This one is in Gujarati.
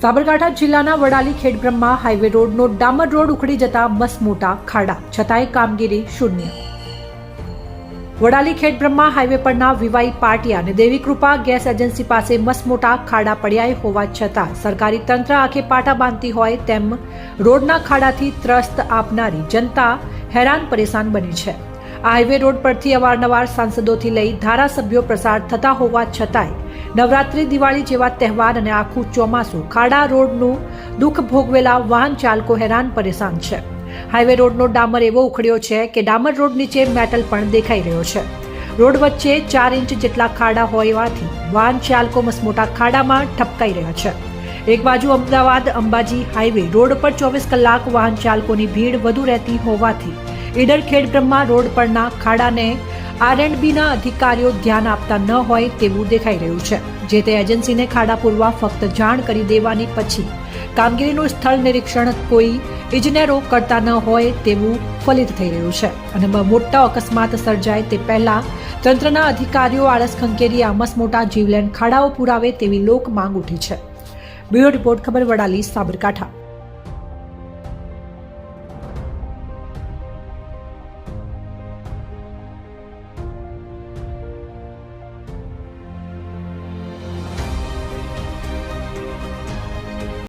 સાબરકાંઠા જિલ્લાના વડાલી ખેડબ્રહ્મા હાઈવે રોડનો ડામર રોડ ઉખડી જતા મસમોટા ખાડા, છતાંય કામગીરી શૂન્ય. વડાલી ખેડબ્રહ્મા હાઈવે પરના વિવાઈ પાટિયા અને દેવીકૃપા ગેસ એજન્સી પાસે મસમોટા ખાડા પડ્યા હોવા છતાં સરકારી તંત્ર આંખે પાટા બાંધતી હોય તેમ રોડના ખાડાથી ત્રસ્ત આપનારી જનતા હેરાન પરેશાન બની છે. આ હાઈવે રોડ પરથી અવારનવાર સાંસદોથી લઈ ધારાસભ્યો પ્રસાર થતા હોવા છતાંય નવરાત્રી, દિવાળી જેવા તહેવાર અને આખું ચોમાસું ખાડા રોડનું દુઃખ ભોગવેલા વાહન ચાલકો હેરાન પરેશાન છે. હાઈવે રોડનો ડામર એવો ઉખડ્યો છે કે ડામર રોડ નીચે મેટલ પણ દેખાઈ રહ્યો છે. રોડ વચ્ચે 4 ઇંચ જેટલા ખાડા હોવાથી વાહન ચાલકો મસમોટા ખાડામાં ઠપકાઈ રહ્યા છે. એક બાજુ અમદાવાદ અંબાજી હાઈવે રોડ પર 24 કલાક વાહન ચાલકોની ભીડ વધુ રહેતી હોવાથી ઈડર ખેડબ્રહ્મા રોડ પરના ખાડાને R&Bના અધિકારીઓ ધ્યાન આપતા ન હોય તેવું દેખાઈ રહ્યું છે. જે તે એજન્સીને ખાડા પૂરવા ફક્ત જાણ કરી દેવાની પછી કામગીરીનું સ્થળ નિરીક્ષણ કોઈ ઇજનેરો કરતા ન હોય તેવું ફલિત થઈ રહ્યું છે અને મોટા અકસ્માત સર્જાય તે પહેલા તંત્રના અધિકારીઓ આળસ ખંખેરી આમસ મોટા જીવલેણ ખાડાઓ પુરાવે તેવી લોક માંગ ઉઠી છે. બ્યુરો રિપોર્ટ, ખબર વડાલી, સાબરકાંઠા.